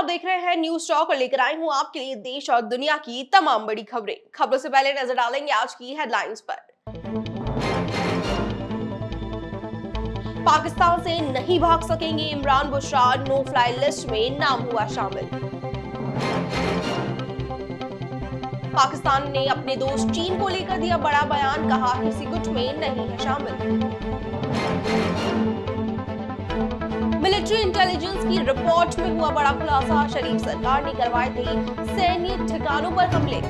आप देख रहे हैं न्यूज टॉक और लेकर आई हूं आपके लिए देश और दुनिया की तमाम बड़ी खबरें। खबरों से पहले नजर डालेंगे आज की हेडलाइंस पर। पाकिस्तान से नहीं भाग सकेंगे Imran Bushra, no fly list में नाम हुआ शामिल। पाकिस्तान ने अपने दोस्त चीन को लेकर दिया बड़ा बयान, कहा किसी गुट में नहीं है शामिल। मिलिट्री इंटेलिजेंस की रिपोर्ट में हुआ बड़ा खुलासा, शरीफ सरकार ने करवाए थे सैन्य ठिकानों पर हमले।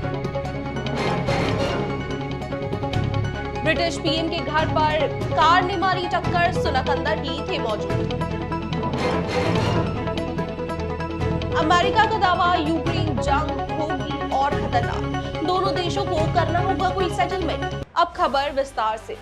ब्रिटिश पीएम के घर पर कार ने मारी टक्कर, सुनक अंदर ही थे मौजूद। अमेरिका का दावा, यूक्रेन जंग होगी और खतरनाक, दोनों देशों को करना होगा कोई सेटलमेंट। अब खबर विस्तार से।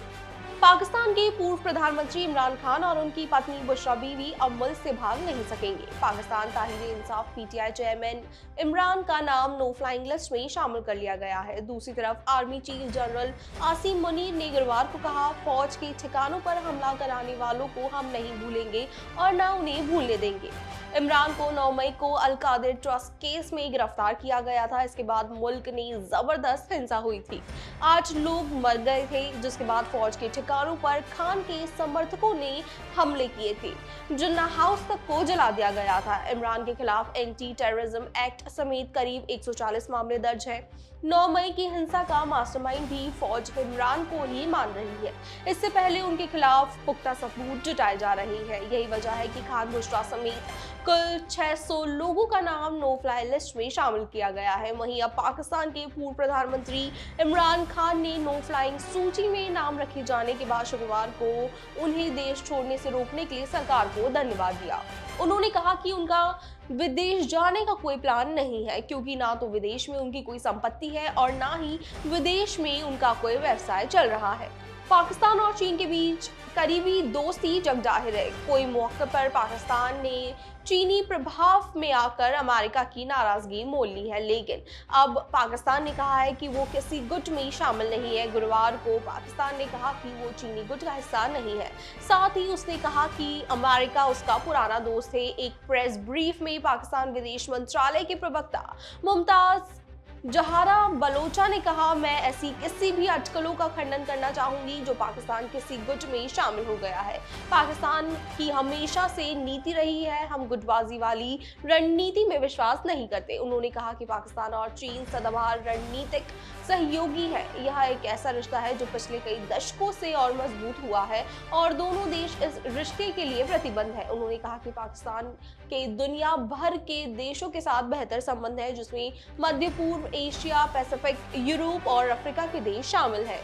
पाकिस्तान के पूर्व प्रधानमंत्री इमरान खान और उनकी पत्नी बुशरा बीवी अब मुल्क से भाग नहीं सकेंगे। पाकिस्तान तहरीर-ए-इंसाफ पीटीआई चेयरमैन इमरान का नाम नो फ्लाइंग लिस्ट में शामिल कर लिया गया है। दूसरी तरफ army chief general Asim Munir ने गुरुवार को कहा, फौज के ठिकानों पर हमला कराने वालों को हम नहीं भूलेंगे और न उन्हें भूलने देंगे। इमरान को 9 मई को अल कादिर ट्रस्ट केस में गिरफ्तार किया गया था। इसके बाद मुल्क में जबरदस्त हिंसा हुई थी, 8 लोग मर गए थे, जिसके बाद फौज के ठिकानों पर खान के समर्थकों ने हमले किए थे। जिन्ना हाउस तक को जला दिया गया था। इमरान के खिलाफ एंटी टेररिज्म एक्ट समेत करीब 140 मामले दर्ज है। 9 मई की हिंसा का मास्टरमाइंड भी फौज इमरान को ही मान रही है। इससे पहले उनके खिलाफ पुख्ता सबूत जुटाए जा रहे हैं। यही वजह है कि खान बुशरा समेत कुल 600 लोगों का नाम नो फ्लाई लिस्ट में शामिल किया गया है। वहीं अब पाकिस्तान के पूर्व प्रधानमंत्री इमरान खान ने नो फ्लाइंग सूची में नाम रखे जाने के बाद शुक्रवार को उन्हें देश छोड़ने से रोकने के लिए सरकार को धन्यवाद दिया। उन्होंने कहा कि उनका विदेश जाने का कोई प्लान नहीं है, क्योंकि ना तो विदेश में उनकी कोई संपत्ति है और ना ही विदेश में उनका कोई व्यवसाय चल रहा है। पाकिस्तान और चीन के बीच करीबी दोस्ती जग जाहिर है। कोई मौके पर पाकिस्तान ने चीनी प्रभाव में आकर अमेरिका की नाराजगी मोल ली है, लेकिन अब पाकिस्तान ने कहा है कि वो किसी गुट में शामिल नहीं है। गुरुवार को पाकिस्तान ने कहा कि वो चीनी गुट का हिस्सा नहीं है। साथ ही उसने कहा कि अमेरिका उसका पुराना दोस्त है। एक प्रेस ब्रीफ में पाकिस्तान विदेश मंत्रालय के प्रवक्ता मुमताज जहारा बलोचा ने कहा, मैं ऐसी किसी भी अटकलों का खंडन करना चाहूंगी जो पाकिस्तान किसी गुट में शामिल हो गया है। पाकिस्तान की हमेशा से नीति रही है, हम गुटबाजी वाली रणनीति में विश्वास नहीं करते। उन्होंने कहा कि पाकिस्तान और चीन सदाबहार रणनीतिक सहयोगी है। यह एक ऐसा रिश्ता है जो पिछले कई दशकों से और मजबूत हुआ है और दोनों देश इस रिश्ते के लिए प्रतिबद्ध है। उन्होंने कहा कि पाकिस्तान के दुनिया भर के देशों के साथ बेहतर संबंध है, जिसमें मध्य पूर्व, एशिया, पैसिफिक, यूरोप और अफ्रीका के देश शामिल हैं।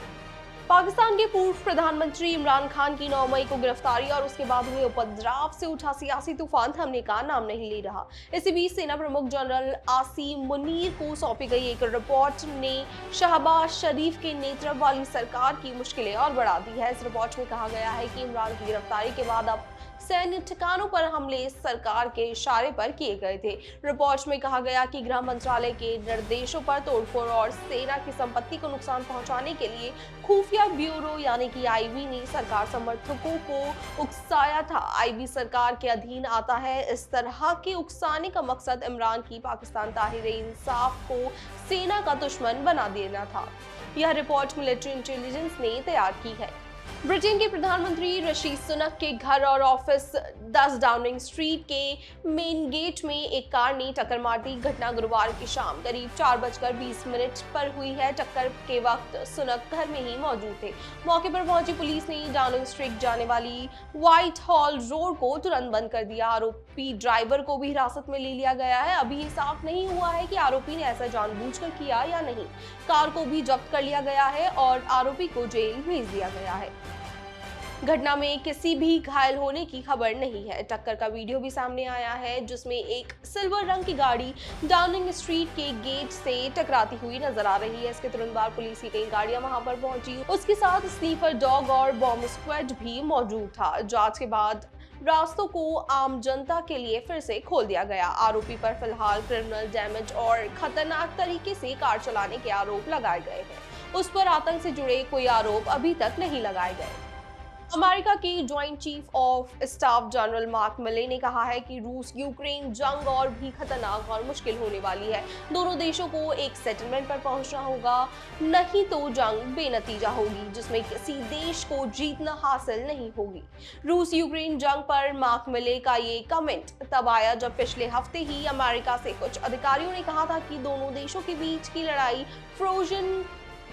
पाकिस्तान के पूर्व प्रधानमंत्री इमरान खान की 9 मई को गिरफ्तारी और उसके बाद हुए उपद्रव से उठा सियासी तूफान थमने का नाम नहीं ले रहा। इसी बीच सेना प्रमुख जनरल आसिम मुनीर को सौंपी गई एक रिपोर्ट ने शहबाज शरीफ के नेतृत्व वाली सरकार की मुश्किलें और बढ़ा दी है। इस रिपोर्ट में कहा गया है कि इमरान की गिरफ्तारी के बाद अब सैन्य ठिकानों पर हमले सरकार के इशारे पर किए गए थे। रिपोर्ट में कहा गया कि गृह मंत्रालय के निर्देशों पर तोड़फोड़ और सेना की संपत्ति को नुकसान पहुंचाने के लिए खुफिया ब्यूरो यानी कि आईबी ने सरकार समर्थकों को उकसाया था। आईबी सरकार के अधीन आता है। इस तरह के उकसाने का मकसद इमरान की पाकिस्तान तहरीर-ए-इंसाफ को सेना का दुश्मन बना देना था। यह रिपोर्ट मिलिट्री इंटेलिजेंस ने तैयार की है। ब्रिटेन के प्रधानमंत्री ऋषि सुनक के घर और ऑफिस 10 डाउनिंग स्ट्रीट के मेन गेट में एक कार ने टक्कर मार दी। घटना गुरुवार की शाम करीब 4:20 पर हुई है। टक्कर के वक्त सुनक घर में ही मौजूद थे। मौके पर पहुंची पुलिस ने डाउनिंग स्ट्रीट जाने वाली व्हाइट हॉल रोड को तुरंत बंद कर दिया। आरोपी ड्राइवर को भी हिरासत में ले लिया गया है। अभी ये साफ नहीं हुआ है कि आरोपी ने ऐसा जानबूझकर किया या नहीं। कार को भी जब्त कर लिया गया है और आरोपी को जेल भेज दिया गया है। घटना में किसी भी घायल होने की खबर नहीं है। टक्कर का वीडियो भी सामने आया है, जिसमें एक सिल्वर रंग की गाड़ी डाउनिंग स्ट्रीट के गेट से टकराती हुई नजर आ रही है। इसके तुरंत बाद पुलिस की कई गाड़ियां वहां पर पहुंची। उसके साथ स्नीफर डॉग और बॉम्ब स्क्वाड भी मौजूद था। जांच के बाद रास्तों को आम जनता के लिए फिर से खोल दिया गया। आरोपी पर फिलहाल क्रिमिनल डैमेज और खतरनाक तरीके से कार चलाने के आरोप लगाए गए हैं। उस पर आतंक से जुड़े कोई आरोप अभी तक नहीं लगाए गए। अमेरिका की joint chief of staff general mark मिले ने कहा है कि रूस यूक्रेन जंग और भी खतरनाक और मुश्किल होने वाली है। दोनों देशों को एक सेटलमेंट पर पहुंचना होगा, नहीं तो जंग बेनतीजा होगी जिसमें किसी देश को जीतना हासिल नहीं होगी। रूस यूक्रेन जंग पर मार्क मिले का ये कमेंट तब आया जब पिछले हफ्ते ही अमेरिका से कुछ अधिकारियों ने कहा था कि दोनों देशों के बीच की लड़ाई फ्रोजन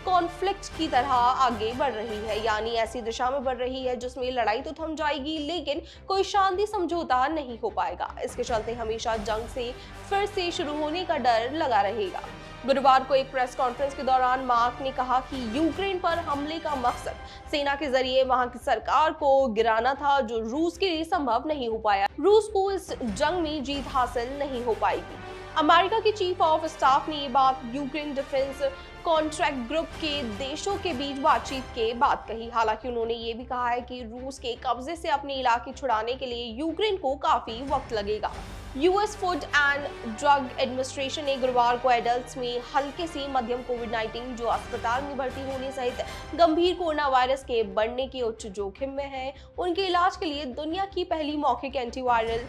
कॉन्फ्लिक्ट की तरह आगे बढ़ रही है, यानी ऐसी दिशा में बढ़ रही है जिसमें लड़ाई तो थम जाएगी लेकिन कोई शांति समझौता नहीं हो पाएगा। इसके चलते हमेशा जंग से फिर से शुरू होने का डर लगा रहेगा। गुरुवार को एक प्रेस कॉन्फ्रेंस के दौरान मार्क ने कहा कि यूक्रेन पर हमले का मकसद सेना के जरिए वहां की सरकार को गिराना था, जो रूस के लिए संभव नहीं हो पाया। रूस को इस जंग में जीत हासिल नहीं हो पाएगी। अमेरिका के चीफ ऑफ स्टाफ ने ये बात यूक्रेन डिफेंस कॉन्ट्रैक्ट ग्रुप के देशों के बीच बातचीत के बाद कही। हालांकि उन्होंने ये भी कहा है कि रूस के कब्जे से अपने इलाके छुड़ाने के लिए यूक्रेन को काफी वक्त लगेगा। US food and drug administration ने गुरुवार को एडल्ट्स में हल्के से मध्यम कोविड-19 जो अस्पताल में भर्ती होने सहित गंभीर कोरोना वायरस के बढ़ने के उच्च जोखिम में है, उनके इलाज के लिए दुनिया की पहली मौखिक एंटीवायरल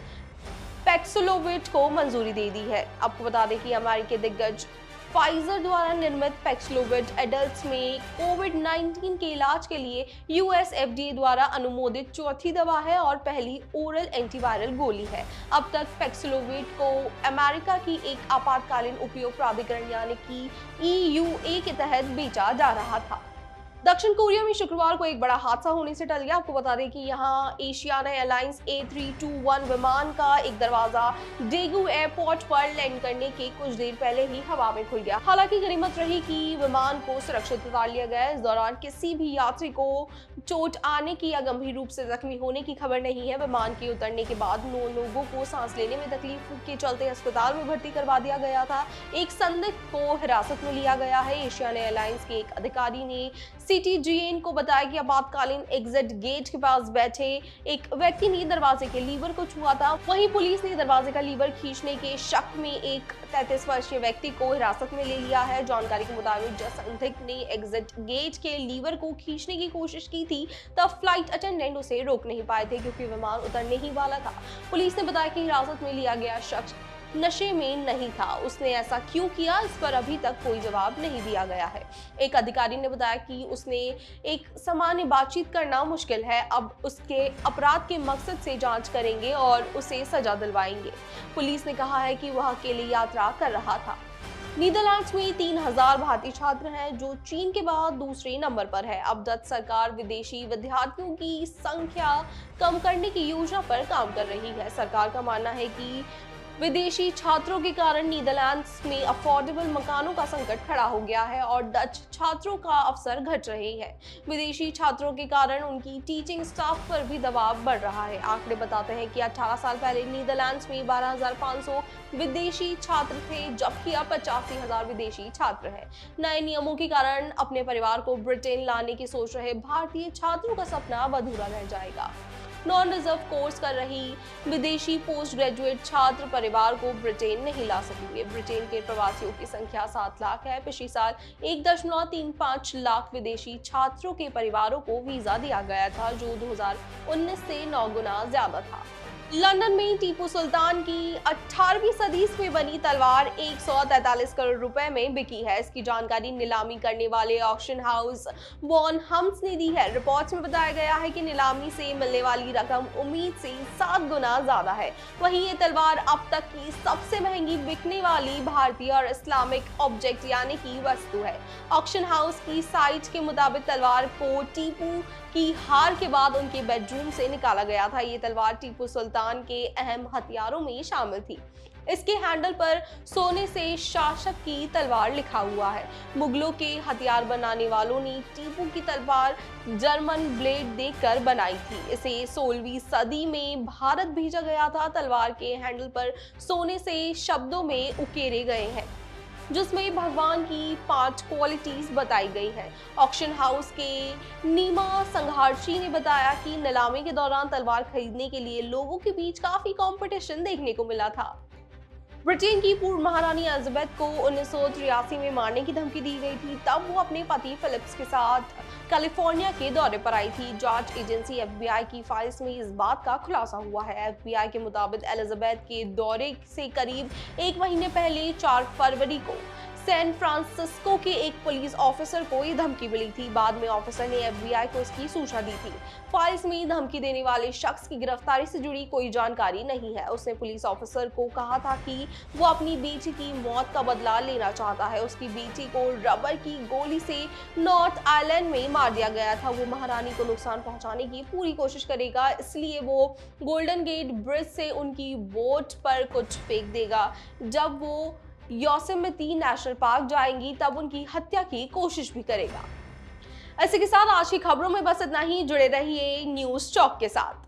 पैक्सलोविड को मंजूरी दे दी है। आपको बता दें कि अमेरिकी दिग्गज फाइजर द्वारा निर्मित पैक्सलोविड एडल्ट्स में कोविड-19 के इलाज के लिए यूएस एफडीए द्वारा अनुमोदित चौथी दवा है और पहली ओरल एंटीवायरल गोली है। अब तक पैक्सलोविड को अमेरिका की एक आपातकालीन उपयोग प्राधिकरण यानी कि ईयूए के तहत बेचा जा रहा था। दक्षिण कोरिया में शुक्रवार को एक बड़ा हादसा होने से टल गया। आपको बता दें कि यहां एशियाना एयरलाइंस A321 विमान का एक दरवाजा डेगू एयरपोर्ट पर लैंड करने के कुछ देर पहले ही हवा में खुल गया। हालांकि गनीमत रही कि विमान को सुरक्षित उतार लिया गया। इस दौरान किसी भी यात्री को चोट आने की या गंभीर रूप से जख्मी होने की खबर नहीं है। विमान के उतरने के बाद 9 लोगों को सांस लेने में तकलीफ के चलते अस्पताल में भर्ती करवा दिया गया था। एक संदिग्ध को हिरासत में लिया गया है। एशियाना एयरलाइंस के एक अधिकारी ने CTGN को बताया कि आपातकालीन एग्जिट गेट के पास बैठे एक व्यक्ति ने दरवाजे के लीवर को छुआ था। वहीं पुलिस ने दरवाजे का लीवर खींचने के शक में एक 33 वर्षीय व्यक्ति को हिरासत में ले लिया है। जानकारी के मुताबिक जब संदिग्ध ने एग्जिट गेट के लीवर को खींचने की कोशिश की थी तब फ्लाइट अटेंडेंट उसे रोक नहीं पाए थे क्योंकि विमान उतरने ही वाला था। पुलिस ने बताया कि हिरासत में लिया गया शख्स नशे में नहीं था। उसने ऐसा क्यों किया, इस पर अभी तक कोई जवाब नहीं दिया गया है। एक अधिकारी ने बताया कि उसने एक सामान्य बातचीत करना मुश्किल है। अब उसके अपराध के मकसद से जांच करेंगे और उसे सजा दिलवाएंगे। पुलिस ने कहा है कि वह अकेले यात्रा कर रहा था। नीदरलैंड्स में 3000 भारतीय छात्र हैं जो चीन के बाद दूसरे नंबर पर है। अब डच सरकार विदेशी विद्यार्थियों की संख्या कम करने की योजना पर काम कर रही है। सरकार का मानना है कि विदेशी छात्रों के कारण नीदरलैंड्स में अफोर्डेबल मकानों का संकट खड़ा हो गया है और डच छात्रों का अवसर घट रहे हैं। विदेशी छात्रों के कारण उनकी टीचिंग स्टाफ पर भी दबाव बढ़ रहा है। आंकड़े बताते हैं कि 18 साल पहले नीदरलैंड्स में 12,500 विदेशी छात्र थे, जबकि अब 85,000 विदेशी छात्र हैं। नए नियमों के कारण अपने परिवार को ब्रिटेन लाने की सोच रहे भारतीय छात्रों का सपना अधूरा रह जाएगा। नॉन रिजर्व कोर्स कर रही विदेशी पोस्ट ग्रेजुएट छात्र परिवार को ब्रिटेन नहीं ला सकेंगे। ब्रिटेन के प्रवासियों की संख्या 7 लाख है। पिछले साल 1.35 लाख विदेशी छात्रों के परिवारों को वीजा दिया गया था, जो 2019 से 9 गुना ज्यादा था। लंदन में टीपू सुल्तान की 18वीं सदी में बनी तलवार 143 करोड़ रुपए में बिकी है। इसकी जानकारी नीलामी करने वाले ऑक्शन हाउस बॉन हम्स ने दी है। रिपोर्ट्स में बताया गया है कि नीलामी से मिलने वाली रकम उम्मीद से 7 गुना ज्यादा है। वहीं ये तलवार अब तक की सबसे महंगी बिकने वाली भारतीय और इस्लामिक ऑब्जेक्ट यानी कि वस्तु है। ऑक्शन हाउस की साइट के मुताबिक तलवार को टीपू की हार के बाद उनके बेडरूम से निकाला गया था। ये तलवार टीपू सुल्तान के अहम हथियारों में शामिल थी। इसके हैंडल पर सोने से शासक की तलवार लिखा हुआ है। मुगलों के हथियार बनाने वालों ने टीपू की तलवार जर्मन ब्लेड देकर बनाई थी। इसे 16वीं सदी में भारत भेजा गया था। तलवार के हैंडल पर सोने से शब्दों में उकेरे गए हैं जिसमें भगवान की 5 क्वालिटीज बताई गई है। ऑक्शन हाउस के नीमा संघार्ची ने बताया कि नीलामी के दौरान तलवार खरीदने के लिए लोगों के बीच काफी कंपटीशन देखने को मिला था। ब्रिटेन की पूर्व महारानी एलिजाबेथ को 1983 में मारने की धमकी दी गई थी। तब वो अपने पति फिलिप्स के साथ कैलिफोर्निया के दौरे पर आई थी। जांच एजेंसी एफबीआई की फाइल्स में इस बात का खुलासा हुआ है। एफबीआई के मुताबिक एलिजाबेथ के दौरे से करीब 1 महीने पहले 4 फरवरी को सैन फ्रांसिस्को के एक पुलिस ऑफिसर को ये धमकी मिली थी। बाद में ऑफिसर ने एफबीआई को इसकी सूचना दी थी। फाइल्स में धमकी देने वाले शख्स की गिरफ्तारी से जुड़ी कोई जानकारी नहीं है। उसने पुलिस ऑफिसर को कहा था कि वो अपनी बेटी की मौत का बदला लेना चाहता है। उसकी बेटी को रबर की गोली से नॉर्थ आइलैंड में मार दिया गया था। वो महारानी को नुकसान पहुंचाने की पूरी कोशिश करेगा, इसलिए वो गोल्डन गेट ब्रिज से उनकी बोट पर कुछ फेंक देगा। जब वो योसेमिटी नेशनल पार्क जाएंगी तब उनकी हत्या की कोशिश भी करेगा। इसी के साथ आज की खबरों में बस इतना ही। जुड़े रहिए न्यूज़ चौक के साथ।